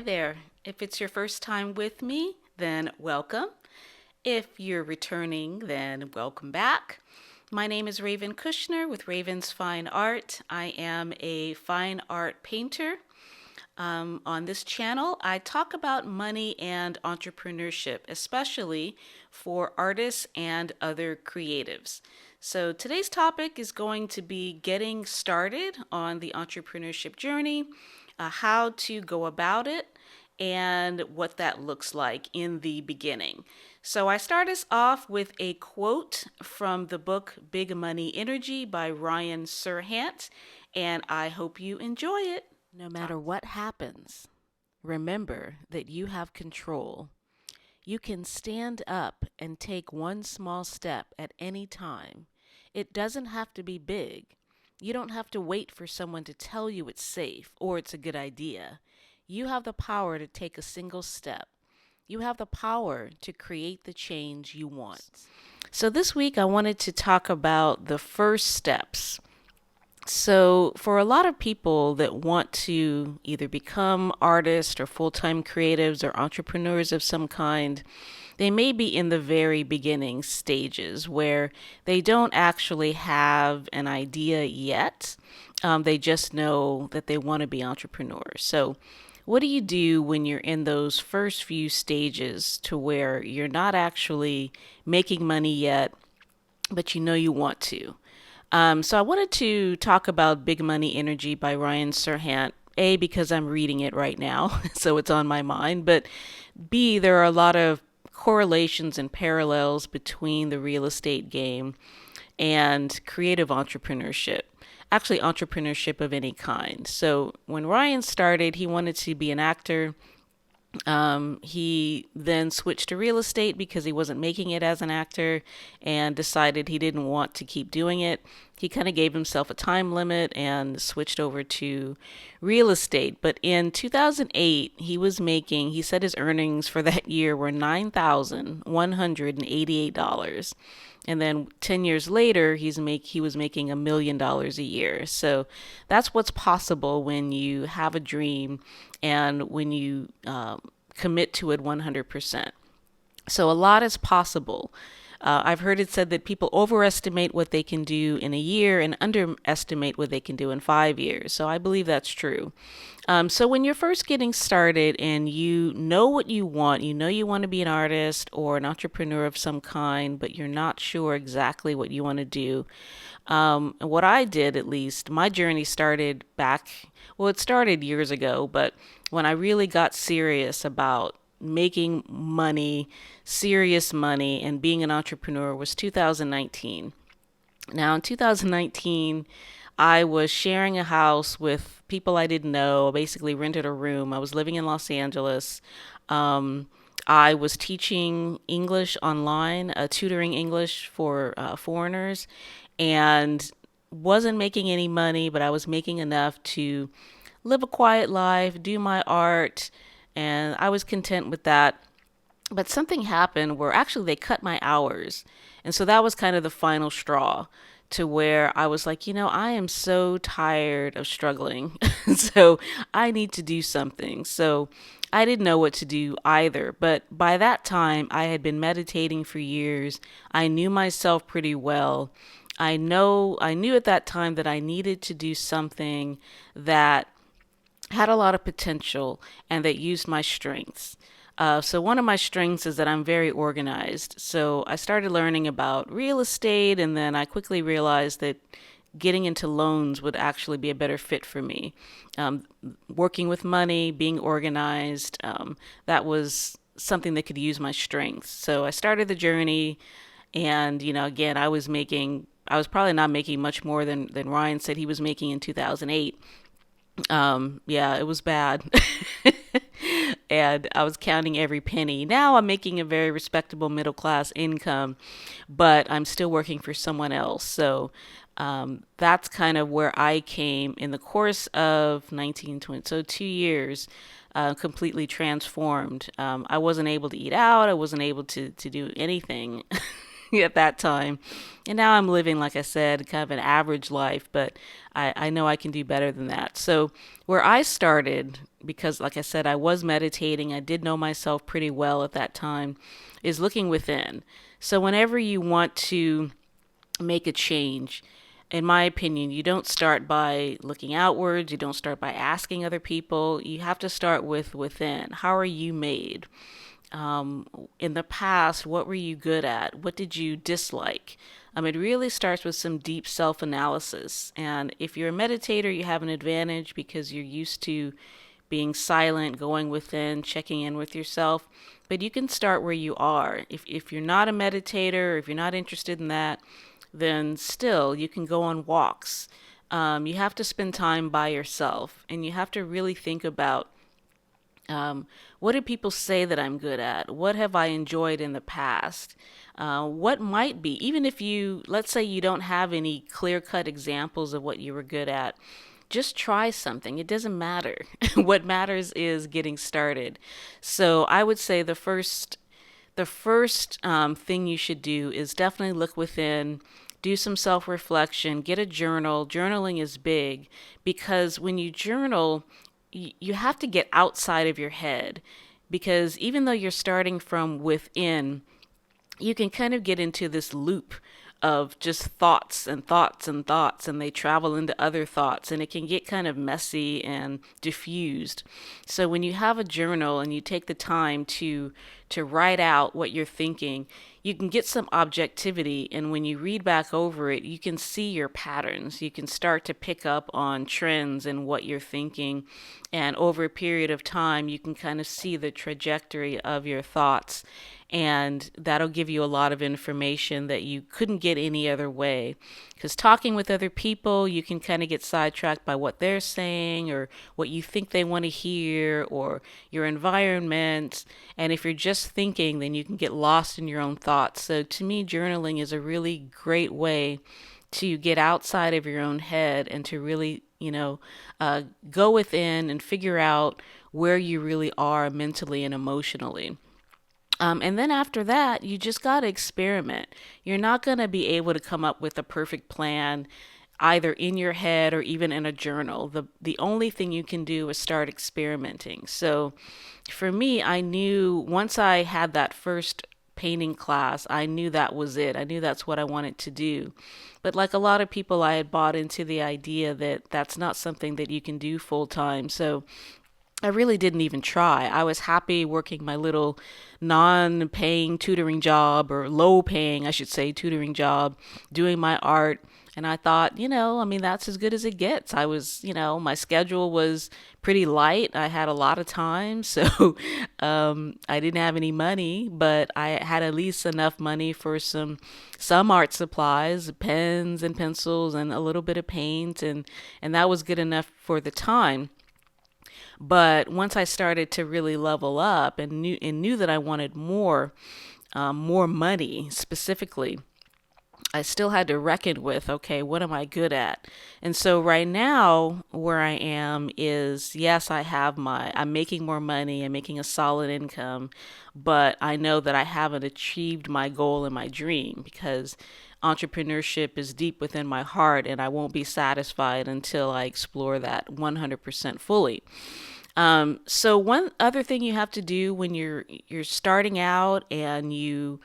there. If it's your first time with me, then welcome. If you're returning, then welcome back. My name is Raven Kushner with Raven's Fine Art. I am a fine art painter. On this channel, I talk about money and entrepreneurship, especially for artists and other creatives. So today's topic is going to be getting started on the entrepreneurship journey, how to go about it, and what that looks like in the beginning. So I start us off with a quote from the book Big Money Energy by Ryan Serhant, and I hope you enjoy it. No matter what happens, remember that you have control. You can stand up and take one small step at any time. It doesn't have to be big. You don't have to wait for someone to tell you it's safe or it's a good idea. You have the power to take a single step. You have the power to create the change you want. So this week I wanted to talk about the first steps. So for a lot of people that want to either become artists or full-time creatives or entrepreneurs of some kind, they may be in the very beginning stages where they don't actually have an idea yet. They just know that they want to be entrepreneurs. So what do you do when you're in those first few stages to where you're not actually making money yet, but you know you want to? So I wanted to talk about Big Money Energy by Ryan Serhant. A, because I'm reading it right now, so it's on my mind. But B, there are a lot of correlations and parallels between the real estate game and creative entrepreneurship. Actually, entrepreneurship of any kind. So when Ryan started, he wanted to be an actor. He then switched to real estate because he wasn't making it as an actor and decided he didn't want to keep doing it. He kind of gave himself a time limit and switched over to real estate. But in 2008, he said his earnings for that year were $9,188. And then 10 years later, he was making $1 million a year. So that's what's possible when you have a dream and when you commit to it 100%. So a lot is possible. I've heard it said that people overestimate what they can do in a year and underestimate what they can do in 5 years. So I believe that's true. So when you're first getting started and you know what you want to be an artist or an entrepreneur of some kind, but you're not sure exactly what you want to do. What I did, at least, my journey started it started years ago, but when I really got serious about making money, serious money, and being an entrepreneur was 2019. Now, in 2019, I was sharing a house with people I didn't know. I basically rented a room. I was living in Los Angeles. I was teaching English online, tutoring English for foreigners, and wasn't making any money, but I was making enough to live a quiet life, do my art, and I was content with that. But something happened where actually they cut my hours. And so that was kind of the final straw to where I was like, I am so tired of struggling. So I need to do something. So I didn't know what to do either. But by that time, I had been meditating for years. I knew myself pretty well. I knew at that time that I needed to do something that had a lot of potential and that used my strengths. So one of my strengths is that I'm very organized. So I started learning about real estate, and then I quickly realized that getting into loans would actually be a better fit for me. Working with money, being organized, that was something that could use my strengths. So I started the journey, and again, I was probably not making much more than Ryan said he was making in 2008. Yeah, it was bad. And I was counting every penny. Now I'm making a very respectable middle class income, but I'm still working for someone else. So that's kind of where I came in the course of 1920. So 2 years, completely transformed. I wasn't able to eat out. I wasn't able to do anything. at that time. And now I'm living, like I said, kind of an average life, but I know I can do better than that. So where I started, because like I said, I was meditating, I did know myself pretty well at that time, is looking within. So whenever you want to make a change, in my opinion, you don't start by looking outwards. You don't start by asking other people. You have to start with within. How are you made? In the past, what were you good at? What did you dislike? It really starts with some deep self analysis. And if you're a meditator, you have an advantage because you're used to being silent, going within, checking in with yourself. But you can start where you are. If you're not a meditator, or if you're not interested in that, then still you can go on walks. You have to spend time by yourself, and you have to really think about what do people say that I'm good at? What have I enjoyed in the past? What might be, even if you, let's say you don't have any clear cut examples of what you were good at, just try something. It doesn't matter. What matters is getting started. So I would say the first thing you should do is definitely look within, do some self reflection, get a journal. Journaling is big because when you journal, you have to get outside of your head, because even though you're starting from within, you can kind of get into this loop of just thoughts and thoughts and thoughts, and they travel into other thoughts, and it can get kind of messy and diffused. So when you have a journal and you take the time to write out what you're thinking, you can get some objectivity, and when you read back over it, you can see your patterns. You can start to pick up on trends in what you're thinking, and over a period of time, you can kind of see the trajectory of your thoughts, and that'll give you a lot of information that you couldn't get any other way. Because talking with other people, you can kind of get sidetracked by what they're saying or what you think they want to hear or your environment. And if you're just thinking, then you can get lost in your own thoughts. So to me, journaling is a really great way to get outside of your own head and to really, go within and figure out where you really are mentally and emotionally. And then after that, you just got to experiment. You're not going to be able to come up with a perfect plan either in your head or even in a journal. The only thing you can do is start experimenting. So for me, I knew once I had that first painting class, I knew that was it. I knew that's what I wanted to do. But like a lot of people, I had bought into the idea that that's not something that you can do full time. So I really didn't even try. I was happy working my little non paying tutoring job, or low paying, I should say, tutoring job, doing my art. And I thought, that's as good as it gets. I was, my schedule was pretty light. I had a lot of time. So I didn't have any money, but I had at least enough money for some art supplies, pens and pencils, and a little bit of paint. And that was good enough for the time. But once I started to really level up and knew that I wanted more money specifically, I still had to reckon with, okay, what am I good at? And so right now where I am is, yes, I'm making more money, I'm making a solid income, but I know that I haven't achieved my goal and my dream, because entrepreneurship is deep within my heart, and I won't be satisfied until I explore that 100% fully. So one other thing you have to do when you're starting out and you're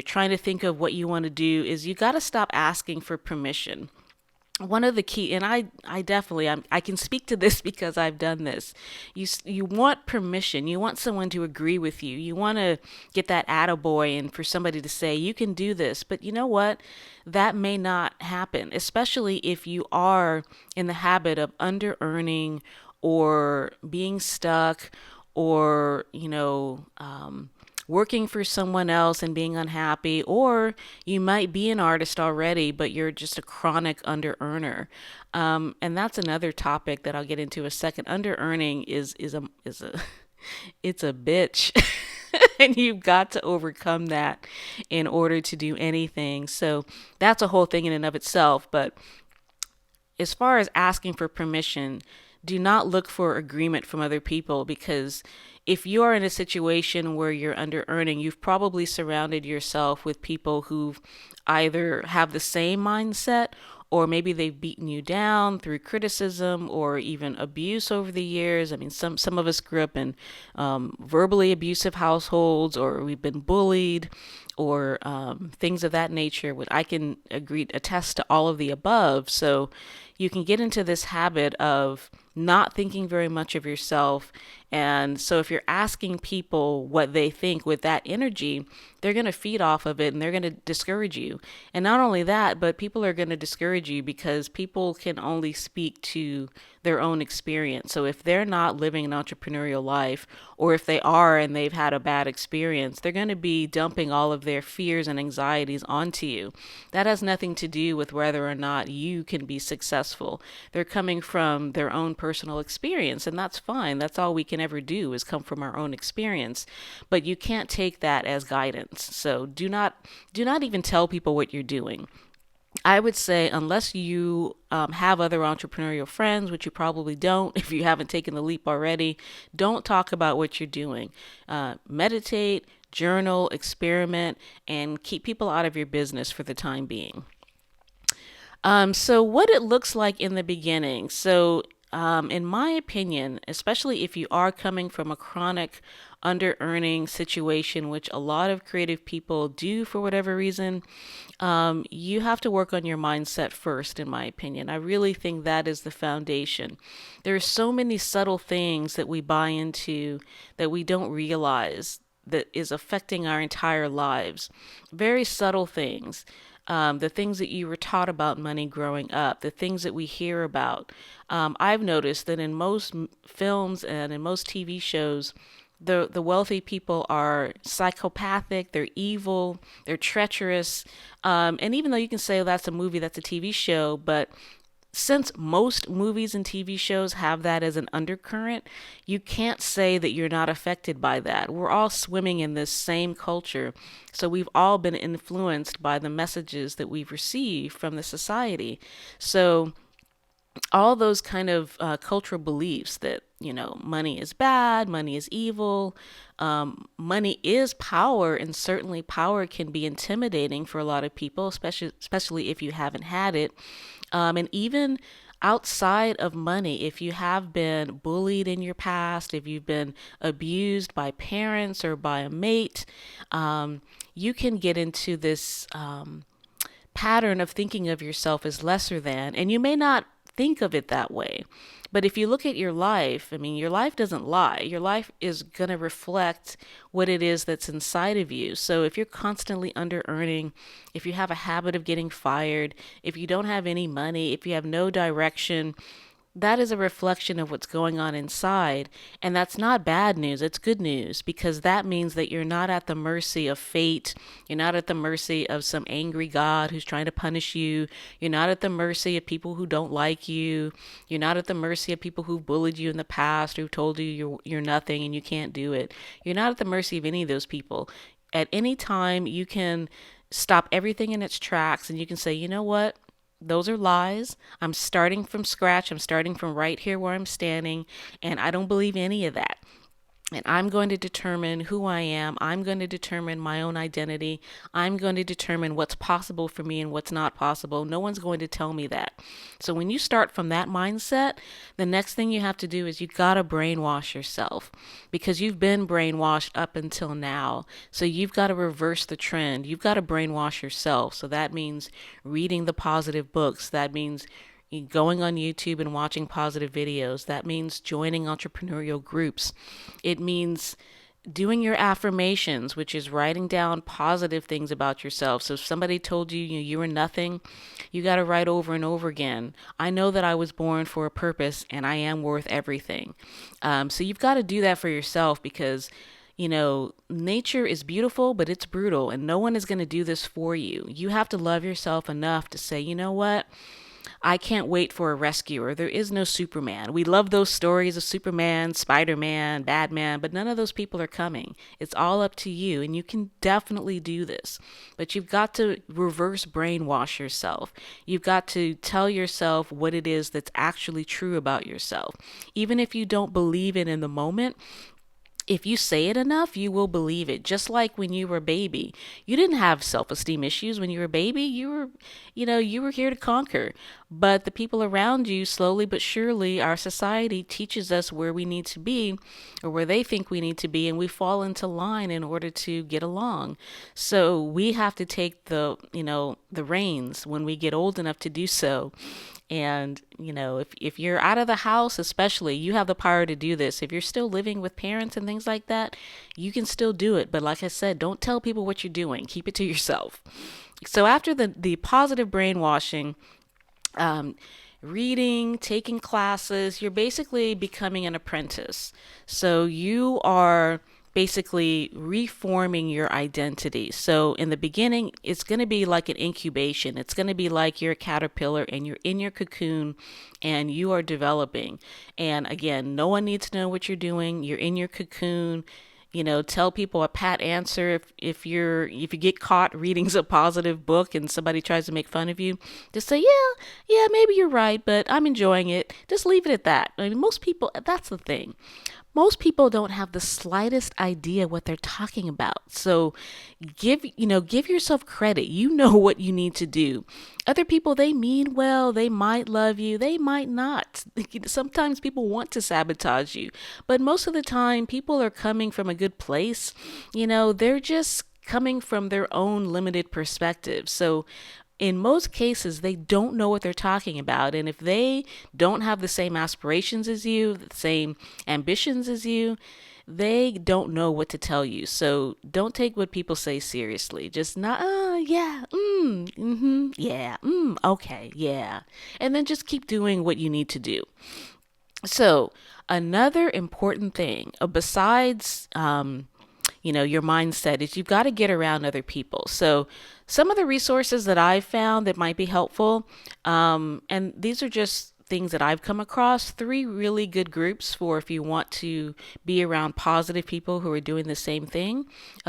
trying to think of what you want to do is you got to stop asking for permission. One of the key, and I definitely, I can speak to this because I've done this. You want permission. You want someone to agree with you. You want to get that attaboy and for somebody to say, you can do this. But you know what? That may not happen, especially if you are in the habit of under earning or being stuck or, working for someone else and being unhappy, or you might be an artist already, but you're just a chronic under earner. And that's another topic that I'll get into a second. Under earning is a it's a bitch. And you've got to overcome that in order to do anything. So that's a whole thing in and of itself. But as far as asking for permission, do not look for agreement from other people, because if you are in a situation where you're under earning, you've probably surrounded yourself with people who either have the same mindset, or maybe they've beaten you down through criticism or even abuse over the years. I mean, some of us grew up in verbally abusive households, or we've been bullied, or things of that nature. I can attest to all of the above. So you can get into this habit of not thinking very much of yourself. And so if you're asking people what they think with that energy, they're going to feed off of it, and they're going to discourage you. And not only that, but people are going to discourage you because people can only speak to their own experience. So if they're not living an entrepreneurial life, or if they are and they've had a bad experience, they're going to be dumping all of their fears and anxieties onto you. That has nothing to do with whether or not you can be successful. They're coming from their own personal experience, and that's fine. That's all we can ever do, is come from our own experience. But you can't take that as guidance. So do not even tell people what you're doing. I would say, unless you have other entrepreneurial friends, which you probably don't if you haven't taken the leap already, don't talk about what you're doing. Meditate, journal, experiment, and keep people out of your business for the time being. So what it looks like in the beginning. So in my opinion, especially if you are coming from a chronic under-earning situation, which a lot of creative people do for whatever reason, you have to work on your mindset first, in my opinion. I really think that is the foundation. There are so many subtle things that we buy into that we don't realize that is affecting our entire lives. Very subtle things. The things that you were taught about money growing up, the things that we hear about. I've noticed that in most films and in most TV shows, the wealthy people are psychopathic, they're evil, they're treacherous. And even though you can say, oh, that's a movie, that's a TV show, but since most movies and TV shows have that as an undercurrent, you can't say that you're not affected by that. We're all swimming in this same culture. So we've all been influenced by the messages that we've received from the society. So all those kind of cultural beliefs that, money is bad, money is evil, money is power, and certainly power can be intimidating for a lot of people, especially if you haven't had it. And even outside of money, if you have been bullied in your past, if you've been abused by parents or by a mate, you can get into this pattern of thinking of yourself as lesser than, and you may not think of it that way. But if you look at your life, I mean, your life doesn't lie. Your life is going to reflect what it is that's inside of you. So if you're constantly under earning, if you have a habit of getting fired, if you don't have any money, if you have no direction, that is a reflection of what's going on inside. And that's not bad news. It's good news, because that means that you're not at the mercy of fate. You're not at the mercy of some angry God who's trying to punish you. You're not at the mercy of people who don't like you. You're not at the mercy of people who've bullied you in the past, who've told you you're nothing and you can't do it. You're not at the mercy of any of those people. At any time, you can stop everything in its tracks and you can say, you know what? Those are lies. I'm starting from scratch. I'm starting from right here where I'm standing, and I don't believe any of that. And I'm going to determine who I am. I'm going to determine my own identity. I'm going to determine what's possible for me and what's not possible. No one's going to tell me that. So when you start from that mindset, the next thing you have to do is you got to brainwash yourself, because you've been brainwashed up until now. So you've got to reverse the trend. You've got to brainwash yourself. So that means reading the positive books. That means going on YouTube and watching positive videos. That means joining entrepreneurial groups. It means doing your affirmations, which is writing down positive things about yourself. So if somebody told you, you were nothing, you got to write over and over again, I know that I was born for a purpose and I am worth everything. So you've got to do that for yourself, because nature is beautiful, but it's brutal, and no one is going to do this for you. You have to love yourself enough to say, you know what? I can't wait for a rescuer. There is no Superman. We love those stories of Superman, Spider-Man, Batman, but none of those people are coming. It's all up to you, and you can definitely do this. But you've got to reverse brainwash yourself. You've got to tell yourself what it is that's actually true about yourself. Even if you don't believe it in the moment, if you say it enough, you will believe it. Just like when you were a baby, you didn't have self-esteem issues when you were a baby. You were here to conquer. But the people around you, slowly but surely, our society teaches us where we need to be or where they think we need to be, and we fall into line in order to get along. So we have to take the reins when we get old enough to do so. And, if you're out of the house, especially, you have the power to do this. If you're still living with parents and things like that, you can still do it. But like I said, don't tell people what you're doing. Keep it to yourself. So after the positive brainwashing, um, reading, taking classes, you're basically becoming an apprentice. So you are basically reforming your identity. So in the beginning, it's going to be like an incubation. It's going to be like you're a caterpillar and you're in your cocoon and you are developing. And again, no one needs to know what you're doing. You're in your cocoon. Tell people a pat answer if you get caught reading a positive book and somebody tries to make fun of you. Just say, yeah, maybe you're right, but I'm enjoying it. Just leave it at that. I mean, most people, that's the thing. Most people don't have the slightest idea what they're talking about. So give yourself credit. You know what you need to do. Other people, they mean well, they might love you, they might not. Sometimes people want to sabotage you, but most of the time people are coming from a good place. They're just coming from their own limited perspective. So in most cases, they don't know what they're talking about. And if they don't have the same aspirations as you, the same ambitions as you, they don't know what to tell you. So don't take what people say seriously. Just not, yeah, yeah, okay, yeah. And then just keep doing what you need to do. So another important thing, besides, your mindset is you've got to get around other people. So some of the resources that I've found that might be helpful, and these are just things that I've come across, 3 really good groups for if you want to be around positive people who are doing the same thing.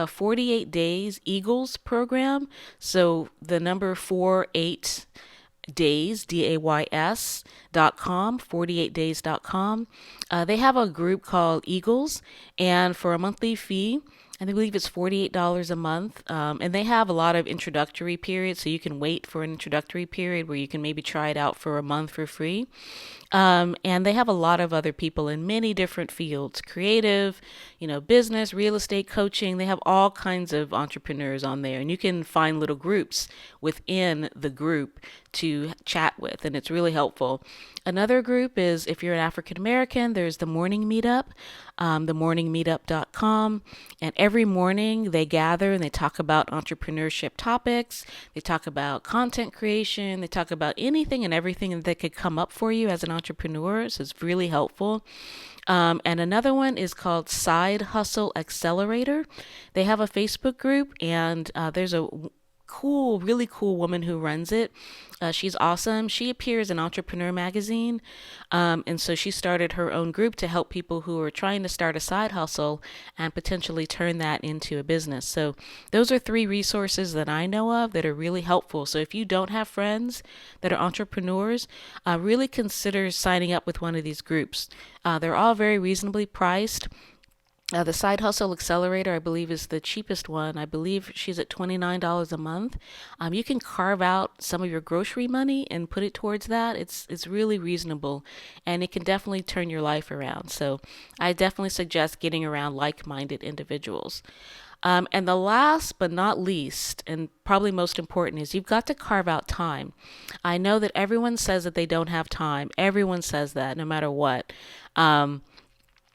48 Days Eagles program. So the number 48 days, days.com, 48days.com. They have a group called Eagles, and for a monthly fee, I believe it's $48 a month. And they have a lot of introductory periods, so you can wait for an introductory period where you can maybe try it out for a month for free. And they have a lot of other people in many different fields, creative, business, real estate, coaching. They have all kinds of entrepreneurs on there, and you can find little groups within the group to chat with, and it's really helpful. Another group is if you're an African American, there's the morning meetup, themorningmeetup.com. And every morning they gather and they talk about entrepreneurship topics. They talk about content creation. They talk about anything and everything that could come up for you as an entrepreneur. So it's really helpful. And another one is called Side Hustle Accelerator. They have a Facebook group, and there's a really cool woman who runs it. She's awesome. She appears in Entrepreneur magazine. And so she started her own group to help people who are trying to start a side hustle and potentially turn that into a business. So those are 3 resources that I know of that are really helpful. So if you don't have friends that are entrepreneurs, really consider signing up with one of these groups. They're all very reasonably priced. The Side Hustle Accelerator, I believe, is the cheapest one. I believe she's at $29 a month. You can carve out some of your grocery money and put it towards that. It's really reasonable, and it can definitely turn your life around. So I definitely suggest getting around like-minded individuals. And the last but not least, and probably most important, is you've got to carve out time. I know that everyone says that they don't have time. Everyone says that, no matter what.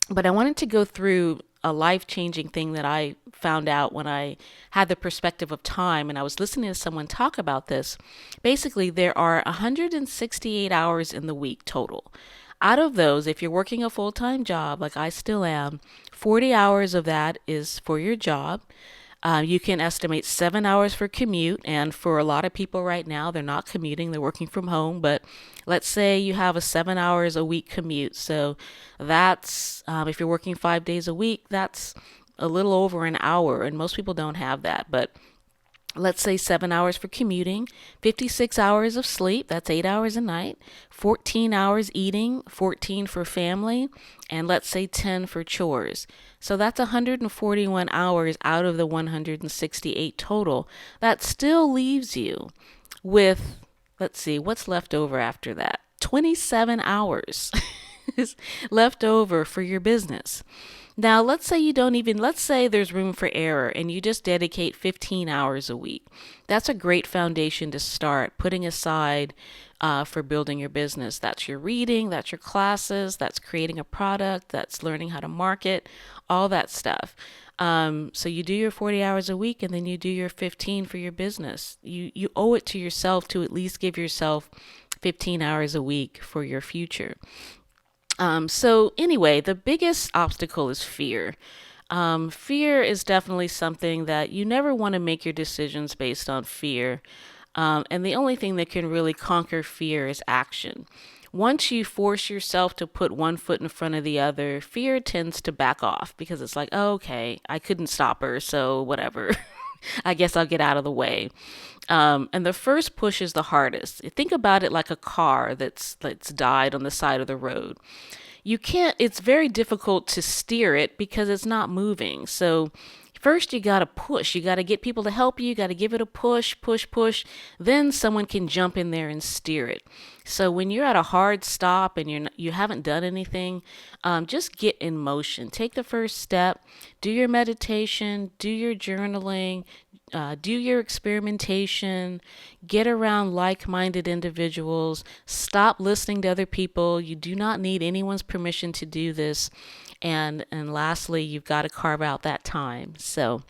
But I wanted to go through a life-changing thing that I found out when I had the perspective of time, and I was listening to someone talk about this. Basically, there are 168 hours in the week total. Out of those, if you're working a full-time job, like I still am, 40 hours of that is for your job. You can estimate 7 hours for commute, and for a lot of people right now, they're not commuting, they're working from home. But let's say you have a 7 hours a week commute. So that's, if you're working 5 days a week, that's a little over an hour, and most people don't have that. But let's say 7 hours for commuting, 56 hours of sleep, that's 8 hours a night, 14 hours eating, 14 for family, and let's say 10 for chores. So that's 141 hours out of the 168 total. That still leaves you with, let's see, what's left over after that? 27 hours is left over for your business. Now, let's say let's say there's room for error and you just dedicate 15 hours a week. That's a great foundation to start putting aside for building your business. That's your reading, that's your classes, that's creating a product, that's learning how to market, all that stuff. So you do your 40 hours a week and then you do your 15 for your business. You owe it to yourself to at least give yourself 15 hours a week for your future. So anyway, the biggest obstacle is fear. Fear is definitely something that you never want to make your decisions based on fear. And the only thing that can really conquer fear is action. Once you force yourself to put one foot in front of the other, fear tends to back off because it's like, oh, okay, I couldn't stop her, so whatever. I guess I'll get out of the way. And the first push is the hardest. Think about it like a car that's died on the side of the road. You can't, it's very difficult to steer it because it's not moving. So first you got to push. You got to get people to help you. You got to give it a push, push, push. Then someone can jump in there and steer it. So when you're at a hard stop and you haven't done anything, just get in motion. Take the first step. Do your meditation. Do your journaling. Do your experimentation, get around like-minded individuals, stop listening to other people. You do not need anyone's permission to do this. And lastly, you've got to carve out that time. So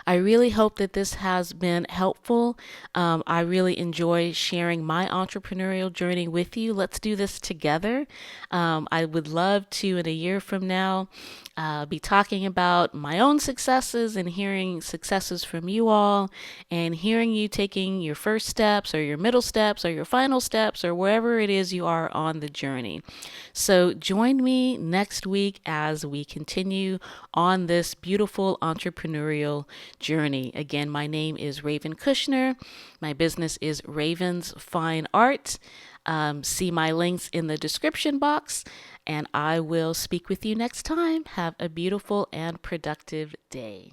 I really hope that this has been helpful. I really enjoy sharing my entrepreneurial journey with you. Let's do this together. I would love to, in a year from now, be talking about my own successes and hearing successes from you all and hearing you taking your first steps or your middle steps or your final steps or wherever it is you are on the journey. So join me next week as we continue on this beautiful entrepreneurial journey. Again, my name is Raven Kushner. My business is Raven's Fine Art. See my links in the description box, and I will speak with you next time. Have a beautiful and productive day.